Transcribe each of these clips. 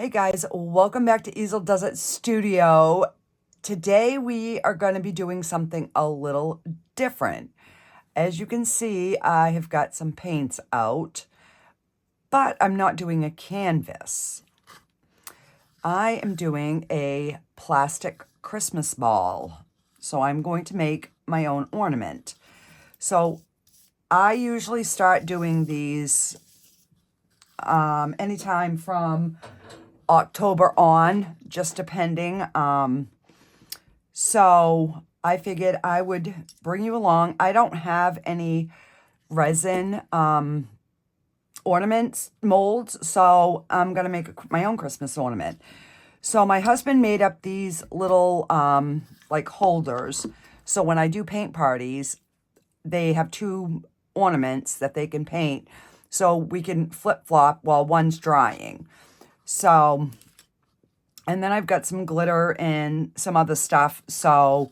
Hey guys, welcome back to Easel Does It Studio. Today we are going to be doing something a little different. As you can see, I have got some paints out, but I'm not doing a canvas. I am doing a plastic Christmas ball. So I'm going to make my own ornament. So I usually start doing these anytime from October on, just depending. So I figured I would bring you along. I don't have any resin ornaments, molds, so I'm going to make my own Christmas ornament. So my husband made up these little like holders. So when I do paint parties, they have two ornaments that they can paint. So we can flip-flop while one's drying. So, and then I've got some glitter and some other stuff. So,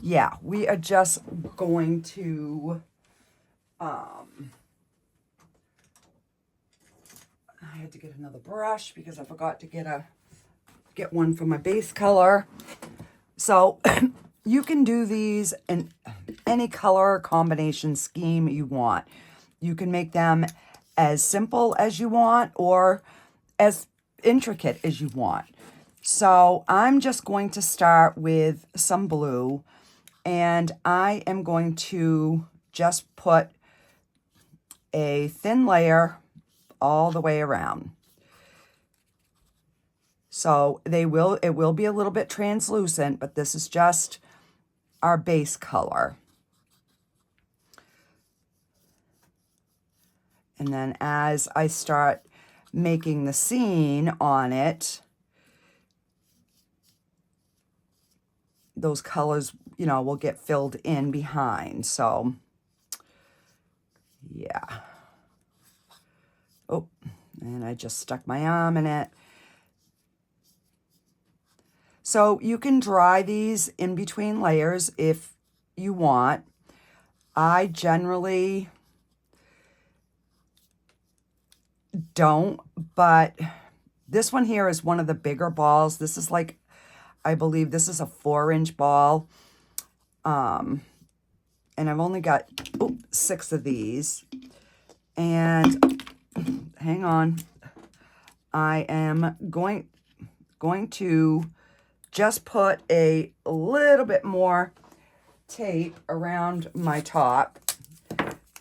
yeah, we are just going to, I had to get another brush because I forgot to get one for my base color. So, you can do these in any color combination scheme you want. You can make them as simple as you want or as intricate as you want. So I'm just going to start with some blue, and I am going to just put a thin layer all the way around. So it will be a little bit translucent, but this is just our base color. And then as I start making the scene on it, those colors, will get filled in behind. So, yeah. Oh, and I just stuck my arm in it. So you can dry these in between layers if you want. I generally don't, but this one here is one of the bigger balls. This is like, I believe this is a 4-inch ball. And I've only got 6 of these. And hang on. I am going to just put a little bit more tape around my top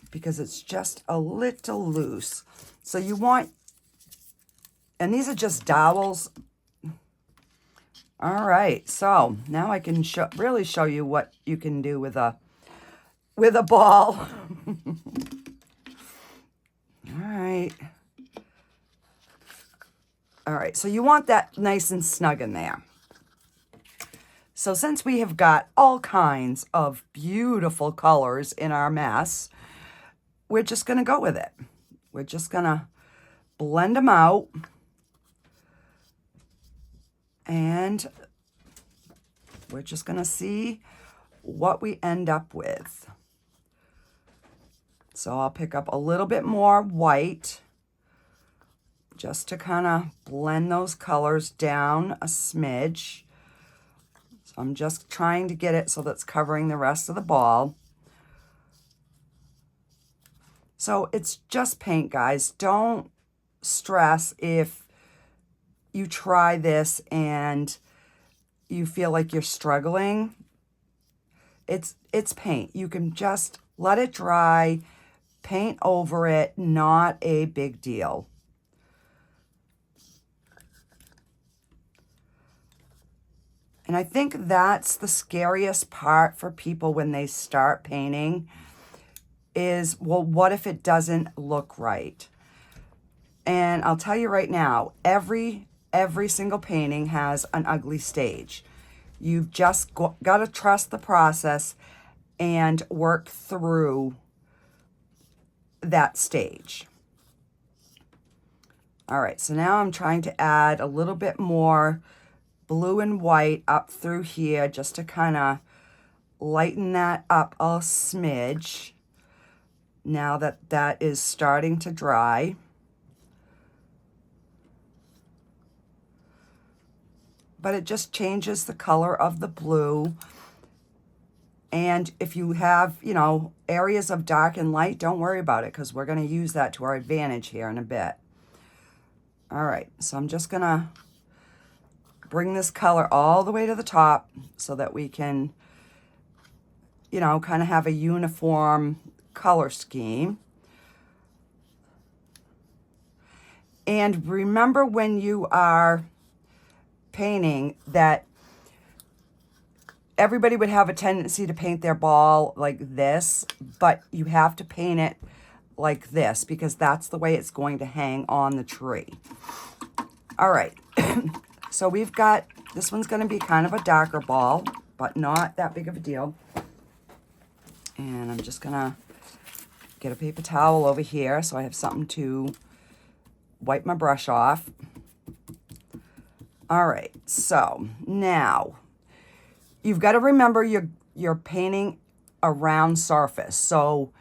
because it's just a little loose. So you want, and these are just dowels. All right, so now I can really show you what you can do with a ball. All right, so you want that nice and snug in there. So since we have got all kinds of beautiful colors in our mess, we're just going to go with it. We're just going to blend them out. And we're just going to see what we end up with. So I'll pick up a little bit more white just to kind of blend those colors down a smidge. So I'm just trying to get it so that's covering the rest of the ball. So it's just paint, guys. Don't stress if you try this and you feel like you're struggling. It's paint. You can just let it dry, paint over it, not a big deal. And I think that's the scariest part for people when they start painting is, well, what if it doesn't look right? And I'll tell you right now, every single painting has an ugly stage. You've just got to trust the process and work through that stage. All right, so now I'm trying to add a little bit more blue and white up through here just to kind of lighten that up a smidge now that that is starting to dry. but it just changes the color of the blue. And if you have, you know, areas of dark and light, don't worry about it, because we're going to use that to our advantage here in a bit. All right, so I'm just going to bring this color all the way to the top so that we can, you know, kind of have a uniform color scheme. And remember, when you are painting, that everybody would have a tendency to paint their ball like this, but you have to paint it like this because that's the way it's going to hang on the tree. All right, so we've got, this one's going to be kind of a darker ball, but not that big of a deal. And I'm just going to get a paper towel over here so I have something to wipe my brush off. All right, so now you've got to remember you're painting a round surface. So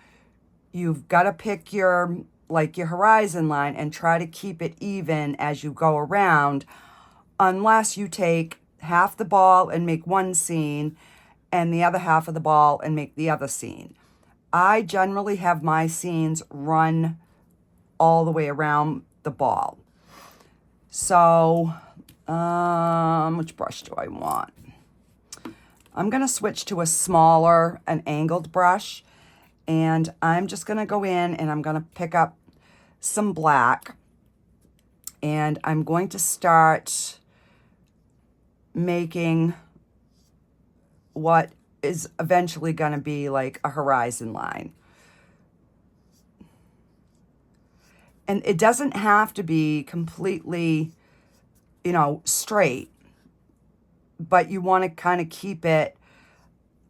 you've got to pick your, like, your horizon line and try to keep it even as you go around, unless you take half the ball and make one scene and the other half of the ball and make the other scene. I generally have my scenes run all the way around the ball. So, which brush do I want? I'm going to switch to a smaller, an angled brush, and I'm just going to go in and I'm going to pick up some black, and I'm going to start making what is eventually going to be like a horizon line. And it doesn't have to be completely, you know, straight, but you want to kind of keep it,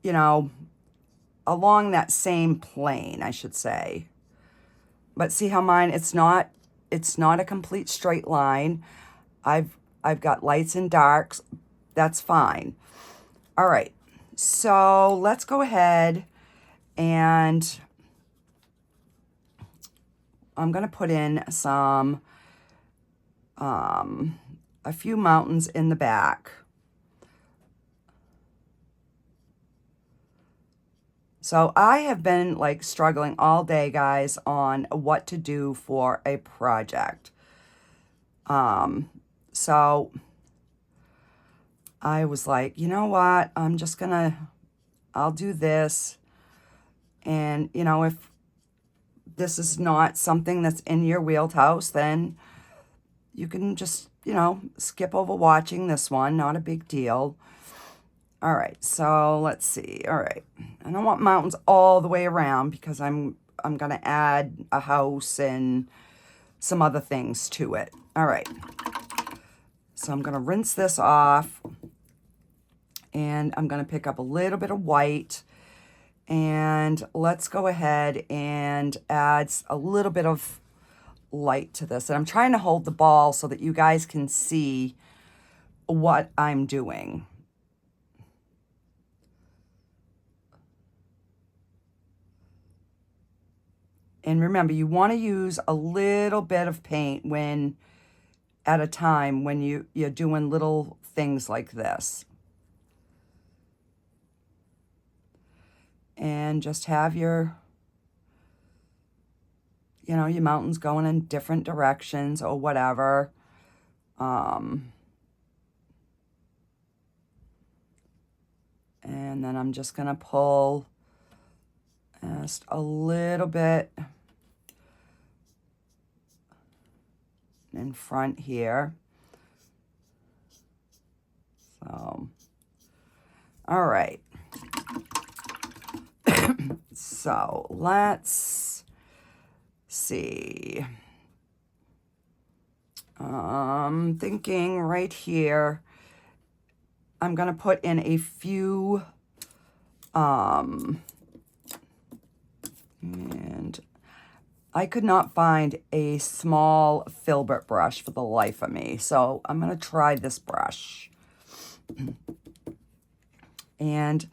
you know, along that same plane, I should say. But see how mine, it's not a complete straight line. I've got lights and darks. That's fine. All right. So let's go ahead and I'm going to put in some, a few mountains in the back. So I have been like struggling all day, guys, on what to do for a project. So I was like, you know what? I'll do this. And, you know, if this is not something that's in your wheelhouse, then you can just, you know, skip over watching this one. Not a big deal. All right, so let's see. All right, I don't want mountains all the way around because I'm going to add a house and some other things to it. All right, so I'm going to rinse this off, and I'm going to pick up a little bit of white, and let's go ahead and add a little bit of light to this. And I'm trying to hold the ball so that you guys can see what I'm doing. And remember, you want to use a little bit of paint at a time when you're doing little things like this. And just have your, you know, your mountains going in different directions or whatever. And then I'm just going to pull just a little bit in front here. So, all right. So let's see. I'm thinking right here, I'm going to put in a few, and I could not find a small filbert brush for the life of me. So I'm going to try this brush. And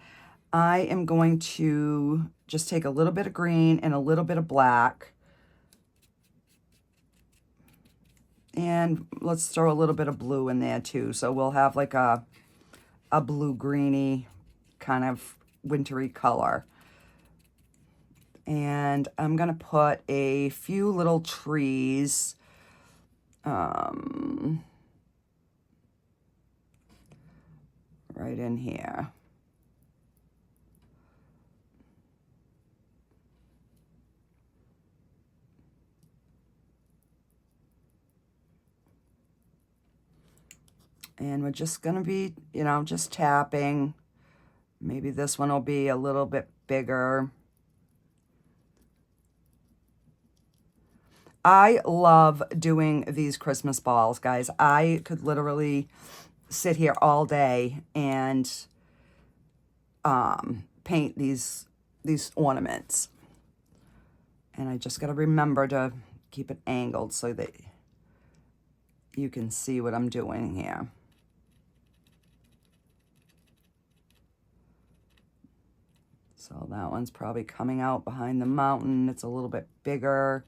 I am going to just take a little bit of green and a little bit of black. And let's throw a little bit of blue in there too. So we'll have like a blue-greeny kind of wintry color. And I'm going to put a few little trees right in here. And we're just going to be, you know, just tapping. Maybe this one will be a little bit bigger. I love doing these Christmas balls, guys. I could literally sit here all day and paint these ornaments. And I just got to remember to keep it angled so that you can see what I'm doing here. So that one's probably coming out behind the mountain. It's a little bit bigger.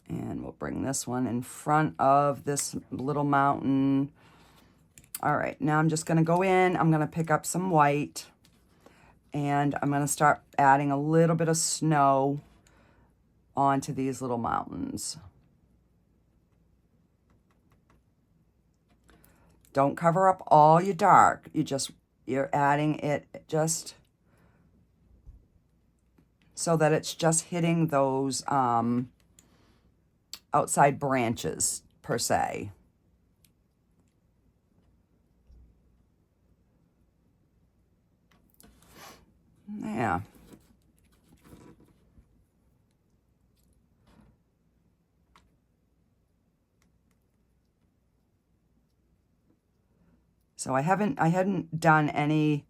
And we'll bring this one in front of this little mountain. All right, now I'm just going to go in. I'm going to pick up some white. And I'm going to start adding a little bit of snow onto these little mountains. Don't cover up all your dark. You're adding it just so that it's just hitting those outside branches, per se. Yeah. So I hadn't done any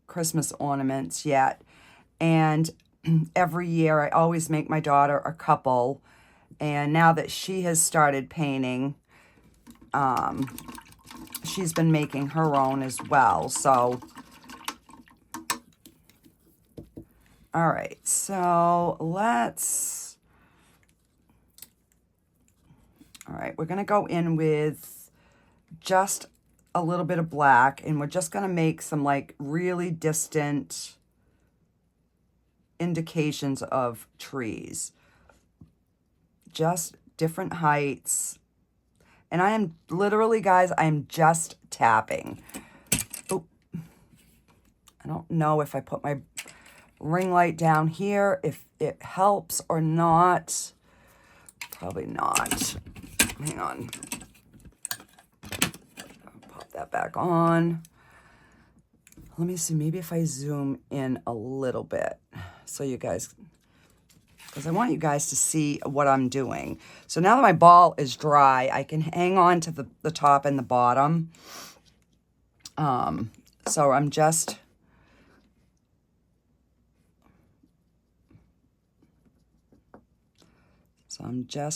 Christmas ornaments yet. And every year I always make my daughter a couple. And now that she has started painting, she's been making her own as well. So, all right, so all right, we're going to go in with just a little bit of black, and we're just going to make some like really distant indications of trees. Just different heights. And I am literally, guys, I am just tapping. Oh, I don't know if I put my ring light down here, if it helps or not. Probably not. Hang on. I'll pop that back on. Let me see, maybe if I zoom in a little bit so you guys, because I want you guys to see what I'm doing. So now that my ball is dry, I can hang on to the top and the bottom. So I'm just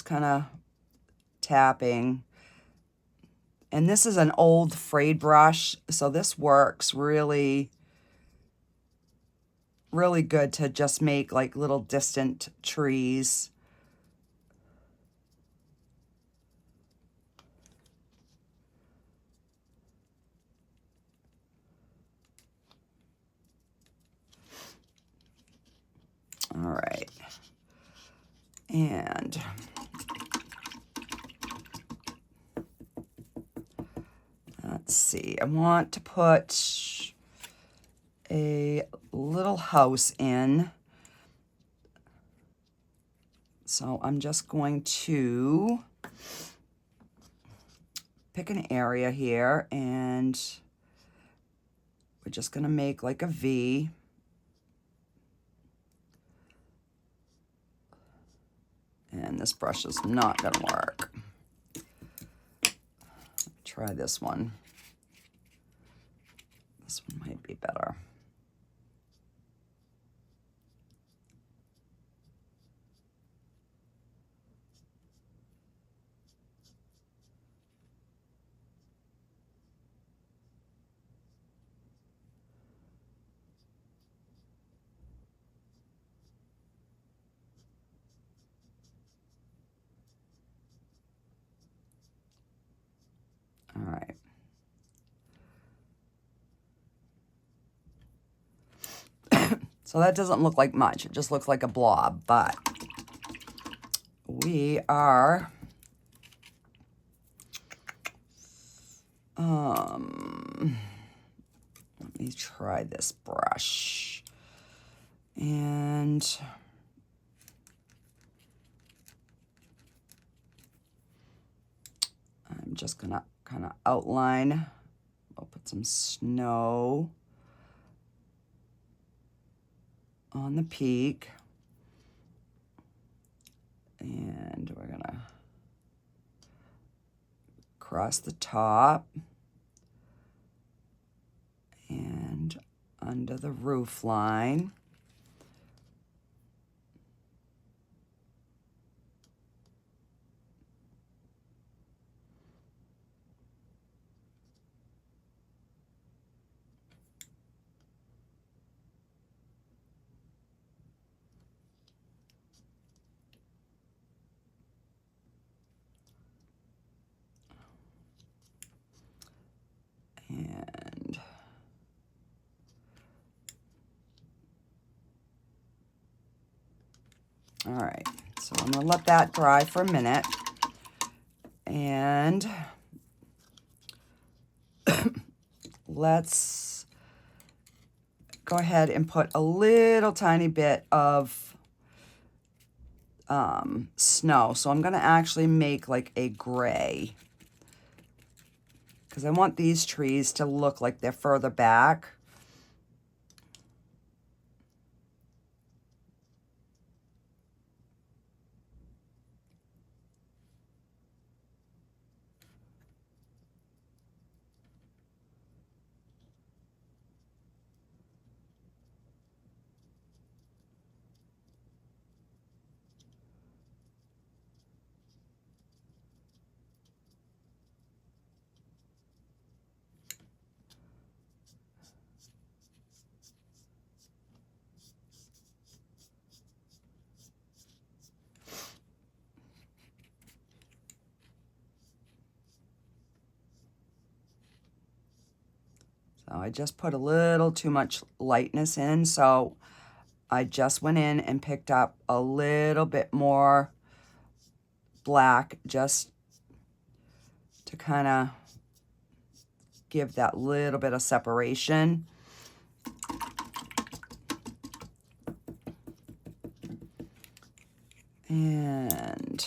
kind of tapping. And this is an old frayed brush, so this works really, really good to just make like little distant trees. All right. And let's see, I want to put a little house in. So I'm just going to pick an area here, and we're just going to make like a V. And this brush is not going to work. Try this one. This one might be better. So that doesn't look like much. It just looks like a blob, but we are let me try this brush. And I'm just gonna kind of outline. I'll put some snow on the peak. And we're gonna cross the top and under the roof line. And all right, so I'm gonna let that dry for a minute. And let's go ahead and put a little tiny bit of snow. So I'm gonna actually make like a gray, because I want these trees to look like they're further back. So I just put a little too much lightness in, so I just went in and picked up a little bit more black just to kind of give that little bit of separation. And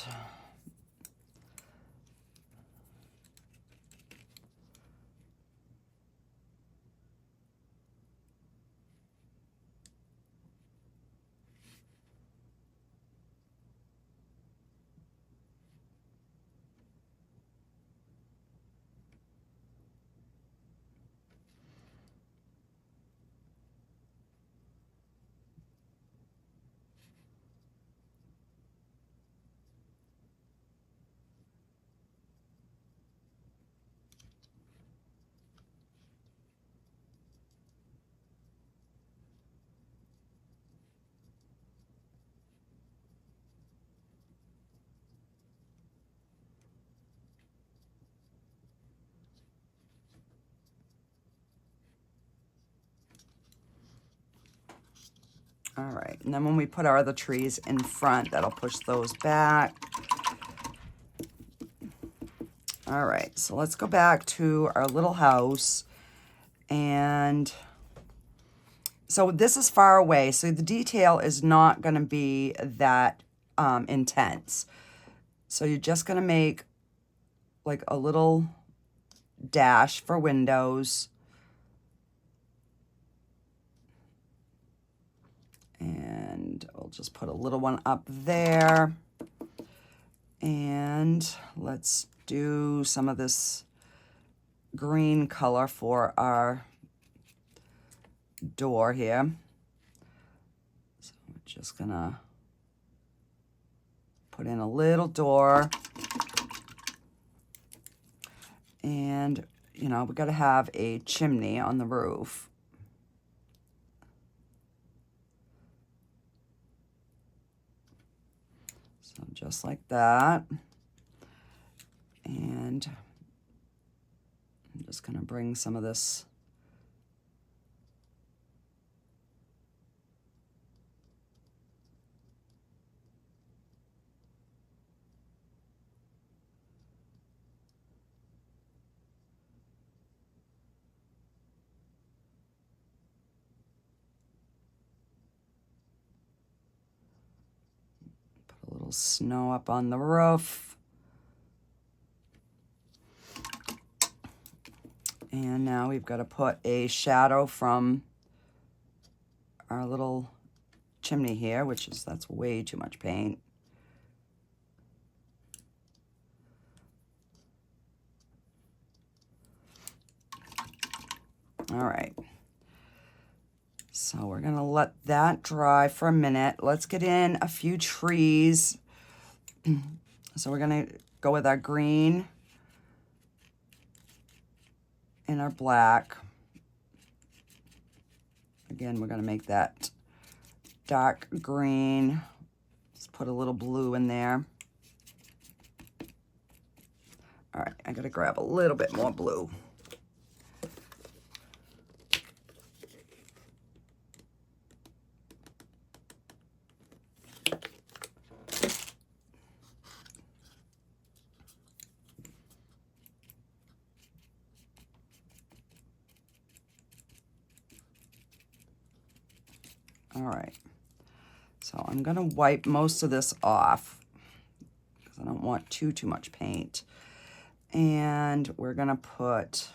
all right, and then when we put our other trees in front, that'll push those back. All right, so let's go back to our little house. And so this is far away, so the detail is not going to be that intense. So you're just going to make like a little dash for windows. And we'll just put a little one up there. And let's do some of this green color for our door here. So we're just gonna put in a little door. And, you know, we gotta have a chimney on the roof. So just like that. And I'm just gonna bring some of this little snow up on the roof. And now we've got to put a shadow from our little chimney here, that's way too much paint. All right. So we're going to let that dry for a minute. Let's get in a few trees. So we're going to go with our green and our black. Again, we're going to make that dark green. Let's put a little blue in there. All right, I got to grab a little bit more blue. All right, so I'm going to wipe most of this off because I don't want too much paint. And we're going to put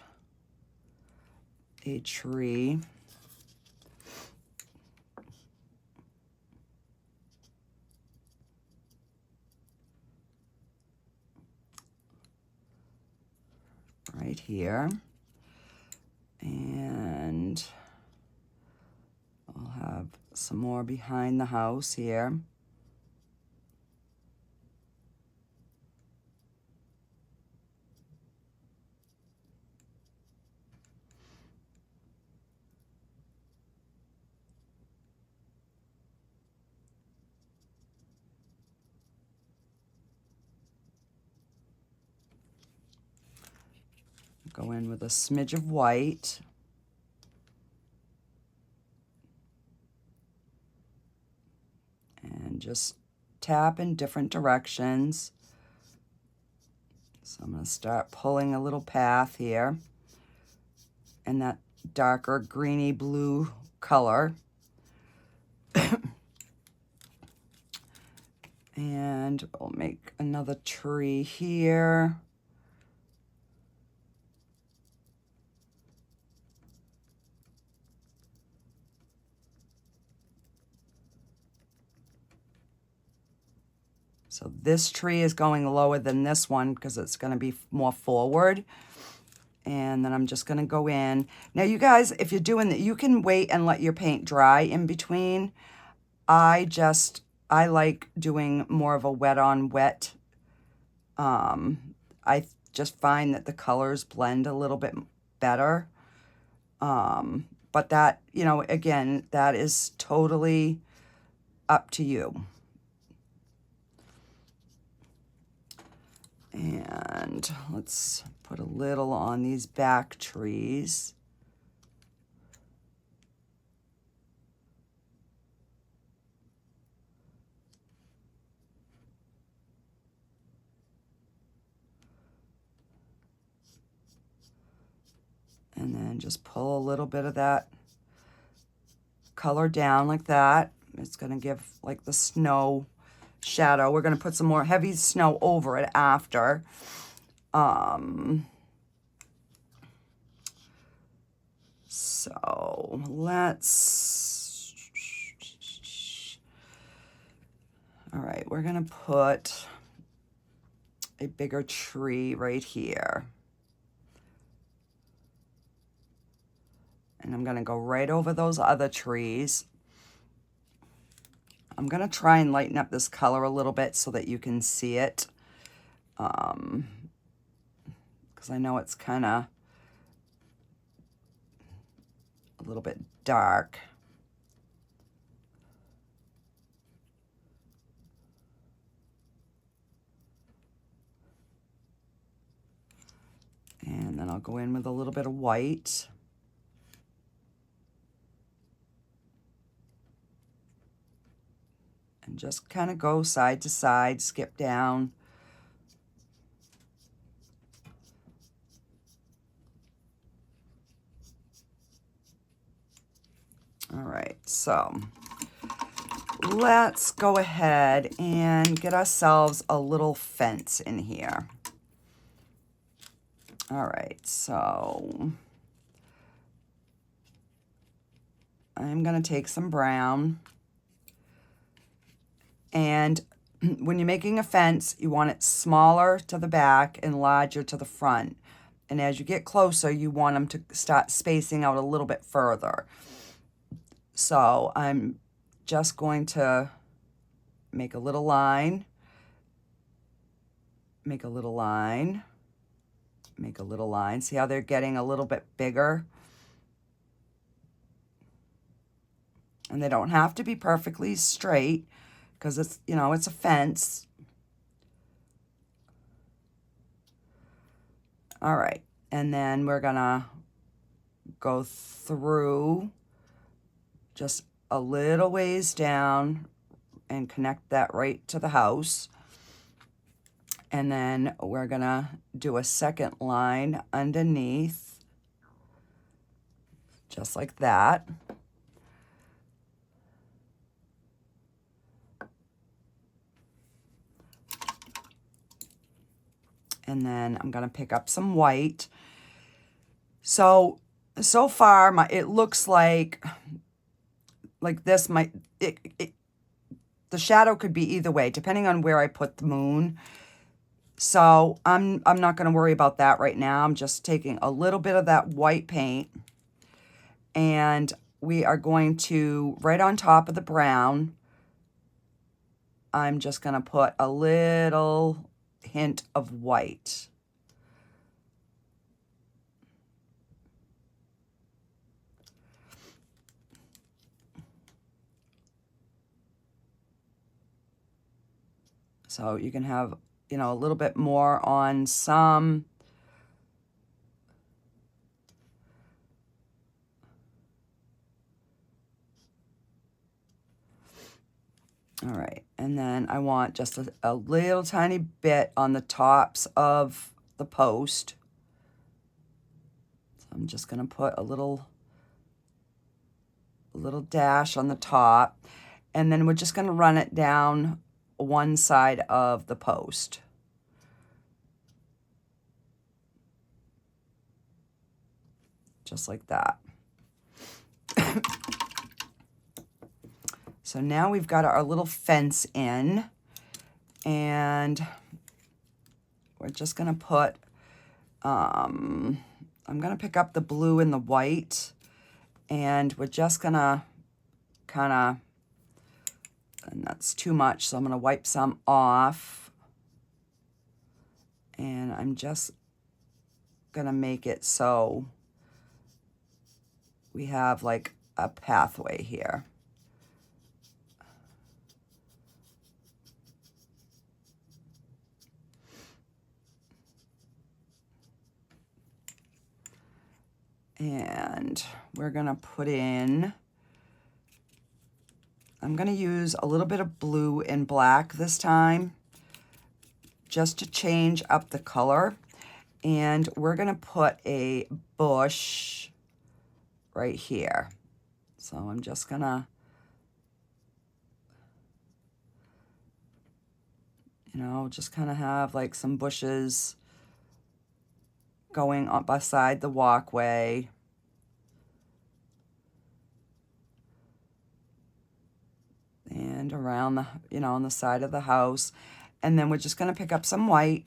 a tree. Right here. And I'll have some more behind the house here. Go in with a smidge of white. And just tap in different directions. So I'm going to start pulling a little path here in that darker greeny blue color. And we'll make another tree here. So this tree is going lower than this one because it's going to be more forward. And then I'm just going to go in. Now, you guys, if you're doing that, you can wait and let your paint dry in between. I like doing more of a wet on wet. I just find that the colors blend a little bit better. But that, you know, again, that is totally up to you. And let's put a little on these back trees. And then just pull a little bit of that color down like that. It's going to give like the snow shadow. We're going to put some more heavy snow over it after. So let's, all right, we're going to put a bigger tree right here. And I'm going to go right over those other trees. I'm going to try and lighten up this color a little bit so that you can see it. Because I know it's kind of a little bit dark. And then I'll go in with a little bit of white. And just kind of go side to side, skip down. All right, so let's go ahead and get ourselves a little fence in here. All right, so I'm going to take some brown. And when you're making a fence, you want it smaller to the back and larger to the front. And as you get closer, you want them to start spacing out a little bit further. So I'm just going to make a little line, make a little line, make a little line. See how they're getting a little bit bigger? And they don't have to be perfectly straight because it's, you know, it's a fence. All right, and then we're gonna go through just a little ways down and connect that right to the house. And then we're gonna do a second line underneath, just like that. And then I'm gonna pick up some white. So far, it looks like this might, the shadow could be either way, depending on where I put the moon. So I'm not gonna worry about that right now. I'm just taking a little bit of that white paint, and we are going to, right on top of the brown, I'm just gonna put a little hint of white. So you can have, you know, a little bit more on some. All right, and then I want just a little tiny bit on the tops of the post. So I'm just gonna put a little dash on the top, and then we're just gonna run it down one side of the post. Just like that. So now we've got our little fence in, and we're just gonna put, I'm gonna pick up the blue and the white, and we're just gonna and that's too much, so I'm gonna wipe some off. And I'm just gonna make it so we have like a pathway here. And we're gonna put in, I'm gonna use a little bit of blue and black this time, just to change up the color. And we're gonna put a bush right here. So I'm just gonna, you know, just kind of have like some bushes going up beside the walkway. And around the, you know, on the side of the house. And then we're just gonna pick up some white,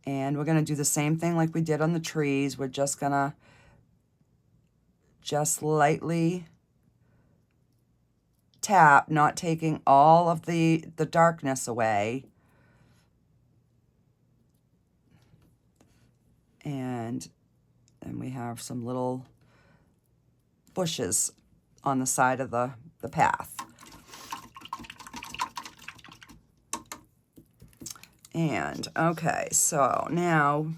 and we're gonna do the same thing like we did on the trees. We're just gonna just lightly tap, not taking all of the darkness away. And then we have some little bushes on the side of the path. And okay, so now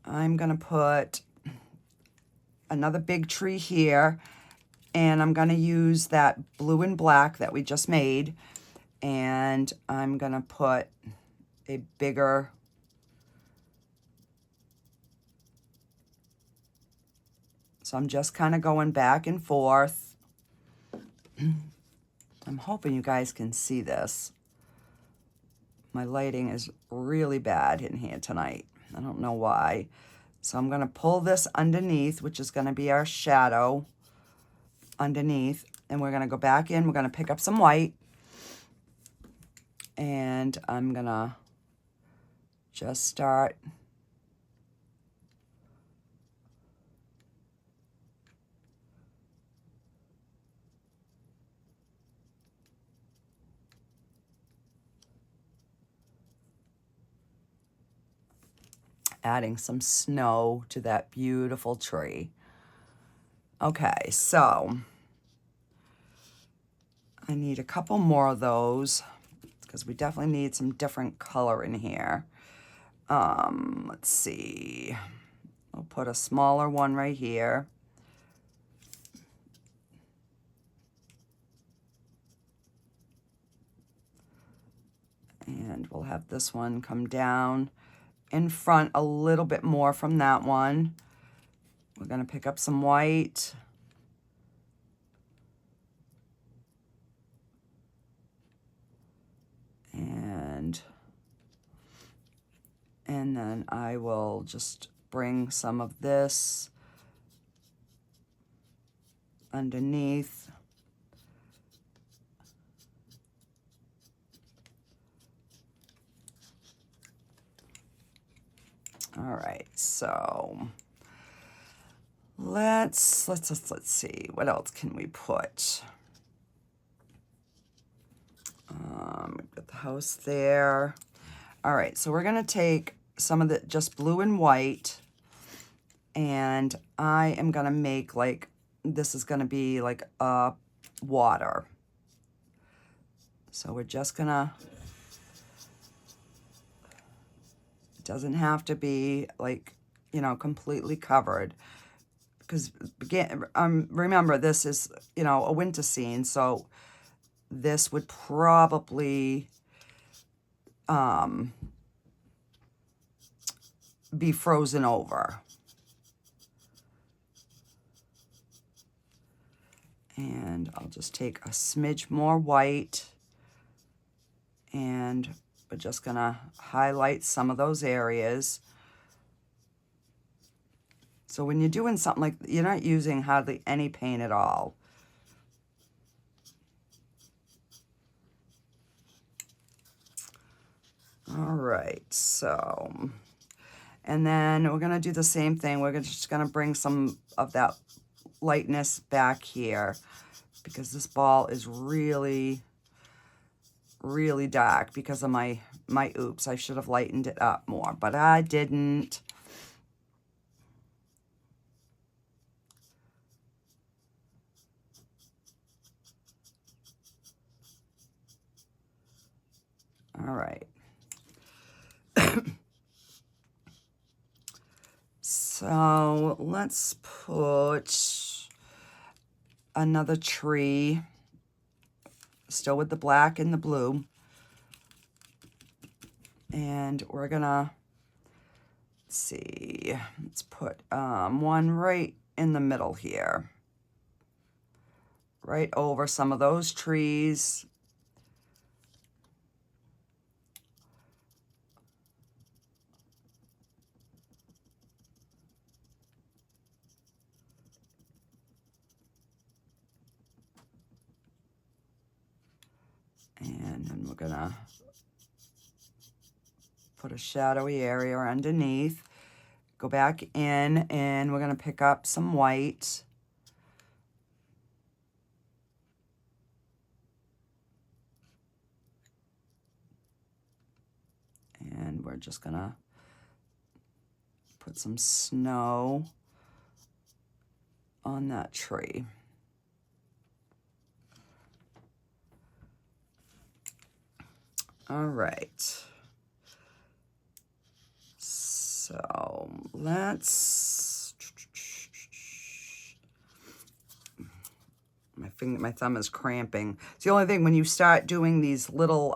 I'm gonna put another big tree here, and I'm gonna use that blue and black that we just made, and I'm gonna put a bigger, so I'm just kind of going back and forth. I'm hoping you guys can see this. My lighting is really bad in here tonight. I don't know why. So I'm going to pull this underneath, which is going to be our shadow underneath. And we're going to go back in. We're going to pick up some white. And I'm going to just start adding some snow to that beautiful tree. Okay, so I need a couple more of those because we definitely need some different color in here. Let's see. I'll put a smaller one right here. And we'll have this one come down in front a little bit more from that one. We're going to pick up some white. And then I will just bring some of this underneath. All right, so let's see, what else can we put? We've got the house there. All right, so we're gonna take some of the just blue and white, and I am gonna make like, this is gonna be like a water. So we're just gonna, it doesn't have to be like, you know, completely covered, because remember, this is, you know, a winter scene, so this would probably be frozen over. And I'll just take a smidge more white, and we're just gonna highlight some of those areas. So when you're doing something like, you're not using hardly any paint at all. All right, so, and then we're gonna do the same thing. We're just gonna bring some of that lightness back here, because this ball is really, really dark because of my oops. I should have lightened it up more, but I didn't. All right. So let's put another tree, still with the black and the blue. And we're gonna, let's see, let's put one right in the middle here, right over some of those trees. And then we're gonna put a shadowy area underneath, go back in, and we're gonna pick up some white. And we're just gonna put some snow on that tree. All right. So let's, my thumb is cramping. It's the only thing when you start doing these little,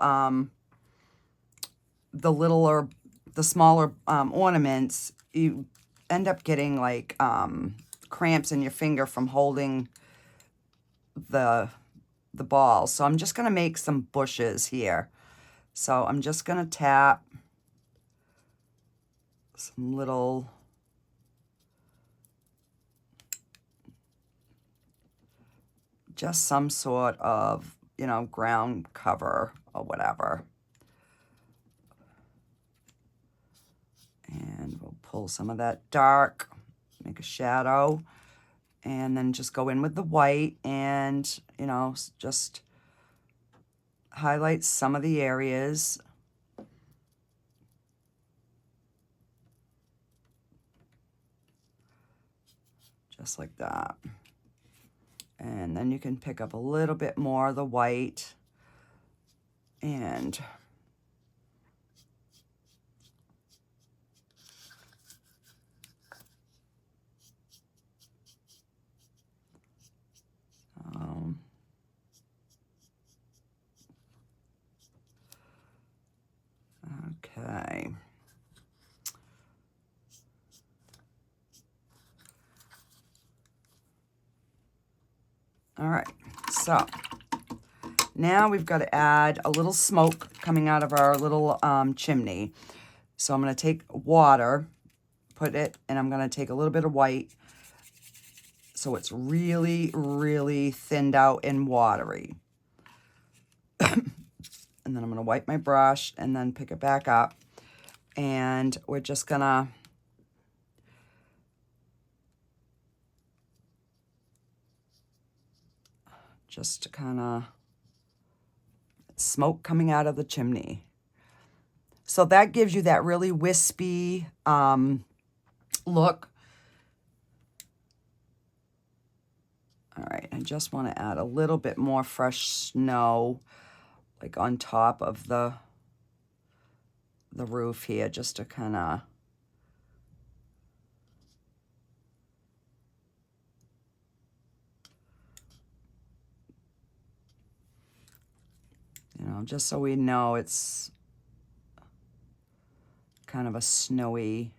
the smaller ornaments, you end up getting like cramps in your finger from holding the the ball. So I'm just going to make some bushes here. So I'm just going to tap some little just some sort of, you know, ground cover or whatever. And we'll pull some of that dark, make a shadow, and then just go in with the white and, you know, just highlight some of the areas. Just like that. And then you can pick up a little bit more of the white and okay. All right, so now we've got to add a little smoke coming out of our little chimney. So I'm going to take water, put it, and I'm going to take a little bit of white so it's really, really thinned out and watery. And then I'm going to wipe my brush and then pick it back up. And we're just going to kind of smoke coming out of the chimney. So that gives you that really wispy look. All right, I just want to add a little bit more fresh snow, like on top of the roof here, just to kind of you know, just so we know it's kind of a snowy.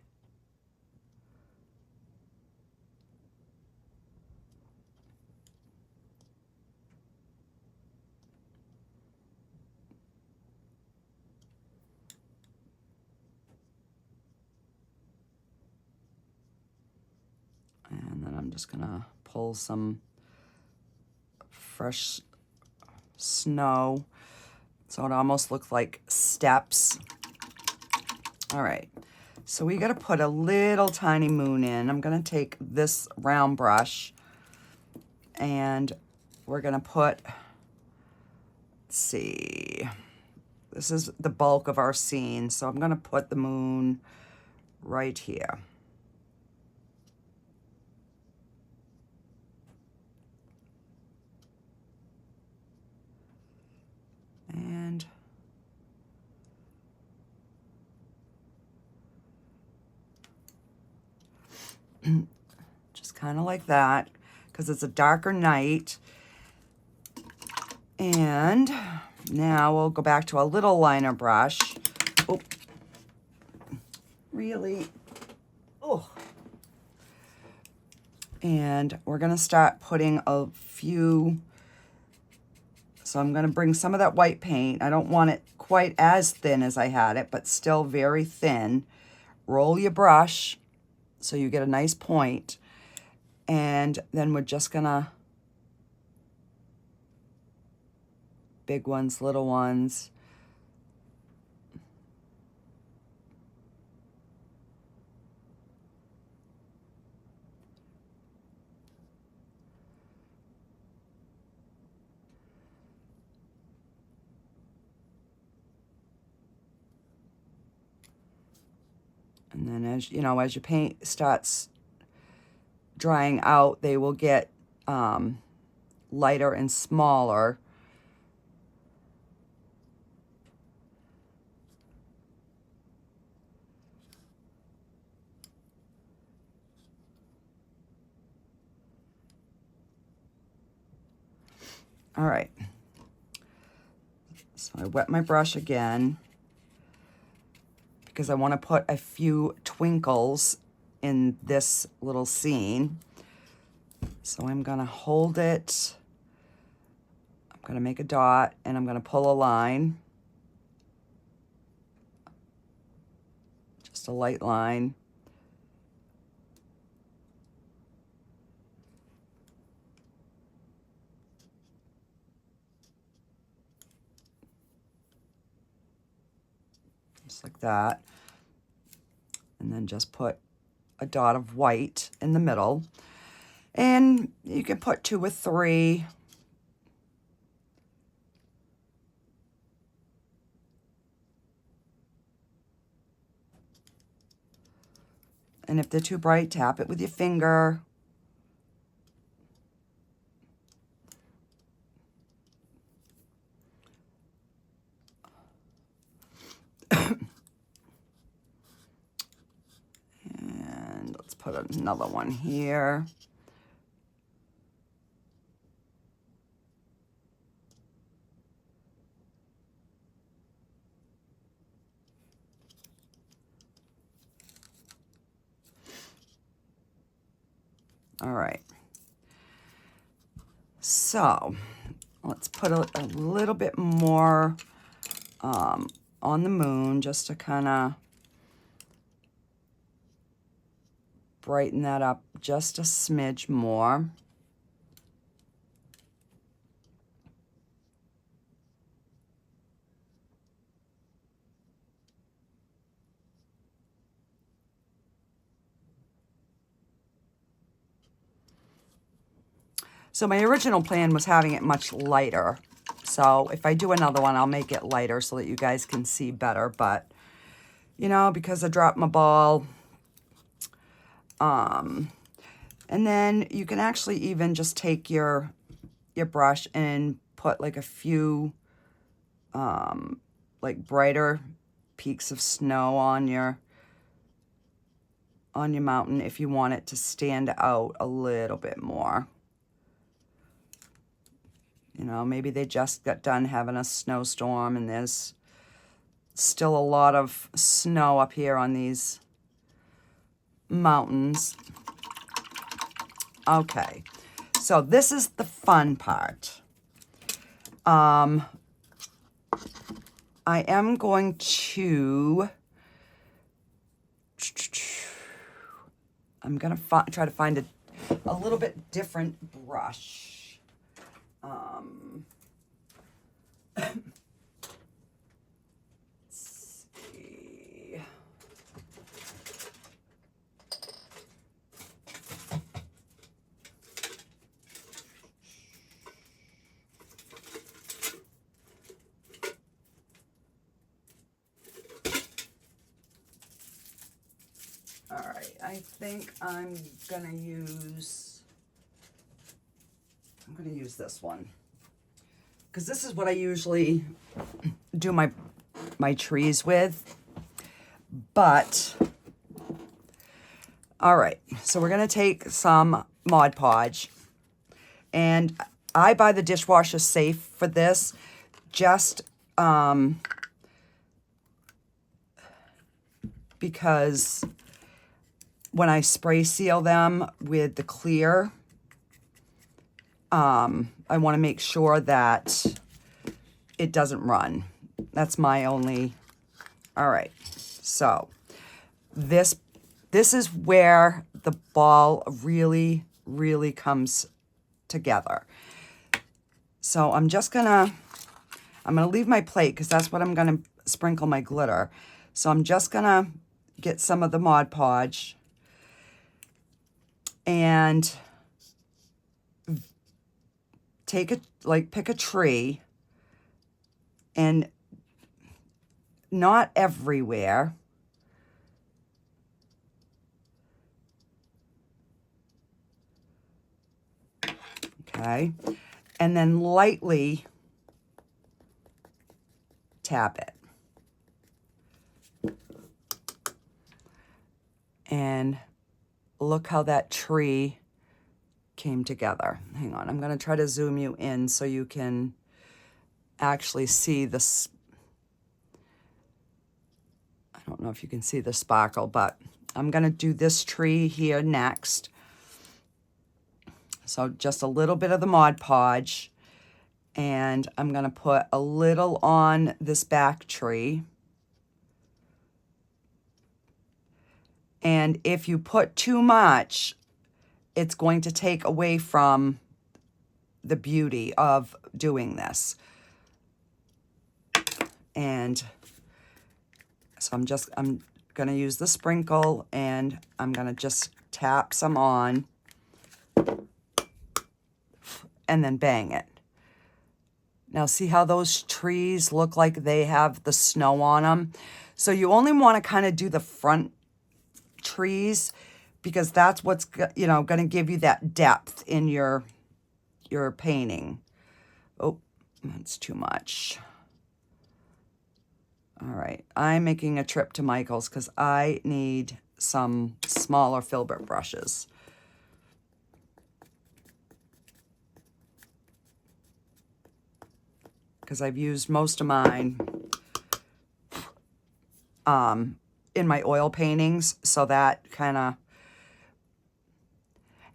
And then I'm just gonna pull some fresh snow so it almost looks like steps. All right, so we got to put a little tiny moon in. I'm going to take this round brush and we're going to put, let's see, this is the bulk of our scene, so I'm going to put the moon right here. And just kind of like that, because it's a darker night. And now we'll go back to a little liner brush. Oh, really? Oh. And we're going to start putting a few. So I'm going to bring some of that white paint. I don't want it quite as thin as I had it, but still very thin. Roll your brush so you get a nice point. And then we're just going to, big ones, little ones. And then as you know, as your paint starts drying out, they will get lighter and smaller. All right. So I wet my brush again because I want to put a few twinkles in this little scene. So I'm going to hold it going to make a dot, and I'm going to pull a line. Just a light line. Just like that. And then just put a dot of white in the middle. And you can put 2 or 3. And if they're too bright, tap it with your finger. And let's put another one here. All right. So let's put a little bit more on the moon, just to kind of brighten that up just a smidge more. So my original plan was having it much lighter. So if I do another one, I'll make it lighter so that you guys can see better. But, you know, because I dropped my ball. And then you can actually even just take your brush and put like a few like brighter peaks of snow on your mountain if you want it to stand out a little bit more. You know, maybe they just got done having a snowstorm and there's still a lot of snow up here on these mountains. Okay, so this is the fun part. I am going to, I'm going to try to find a little bit different brush. Let's see. All right, I think I'm gonna use this one, because this is what I usually do my trees with. But all right, so we're gonna take some Mod Podge, and I buy the dishwasher safe for this, just because when I spray seal them with the clear, I want to make sure that it doesn't run. That's my only. All right, so this is where the ball really comes together. So I'm gonna leave my plate because that's what I'm gonna sprinkle my glitter. So I'm just gonna get some of the Mod Podge and pick a tree, and not everywhere. Okay, and then lightly tap it. And look how that tree came together. Hang on, I'm going to try to zoom you in so you can actually see this. I don't know if you can see the sparkle, but I'm going to do this tree here next. So just a little bit of the Mod Podge, And I'm going to put a little on this back tree. And if you put too much, it's going to take away from the beauty of doing this. And so I'm going to use the sprinkle, and I'm going to just tap some on and then bang it. Now see how those trees look like they have the snow on them? So you only want to kind of do the front trees, because that's what's, you know, going to give you that depth in your painting. Oh, that's too much. All right, I'm making a trip to Michael's because I need some smaller filbert brushes. Because I've used most of mine in my oil paintings, so that kind of...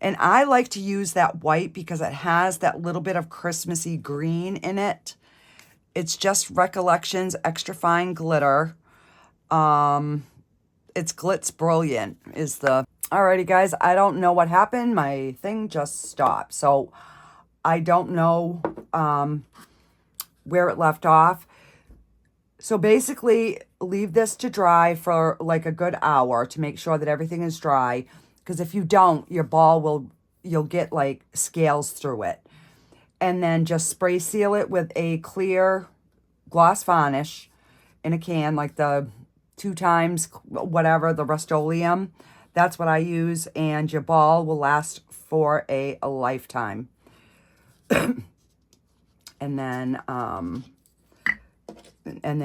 And I like to use that white because it has that little bit of Christmassy green in it. It's just Recollections Extra Fine Glitter. It's Glitz Brilliant is the... Alrighty, guys, I don't know what happened. My thing just stopped. So I don't know where it left off. So basically, leave this to dry for like a good hour to make sure that everything is dry. Because if you don't, your ball you'll get like scales through it. And then just spray seal it with a clear gloss varnish in a can, like the 2 times, whatever, the Rust-Oleum. That's what I use, and your ball will last for a lifetime. And then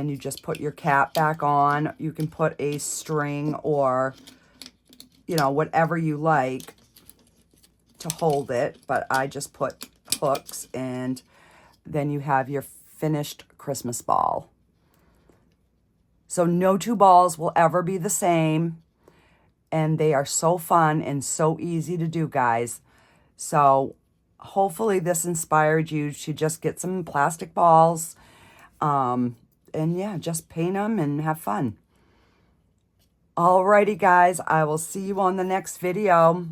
you just put your cap back on. You can put a string or, you know, whatever you like to hold it, but I just put hooks, and then you have your finished Christmas ball. So no 2 balls will ever be the same, and they are so fun and so easy to do, guys. So hopefully this inspired you to just get some plastic balls, and yeah, just paint them and have fun. Alrighty, guys, I will see you on the next video.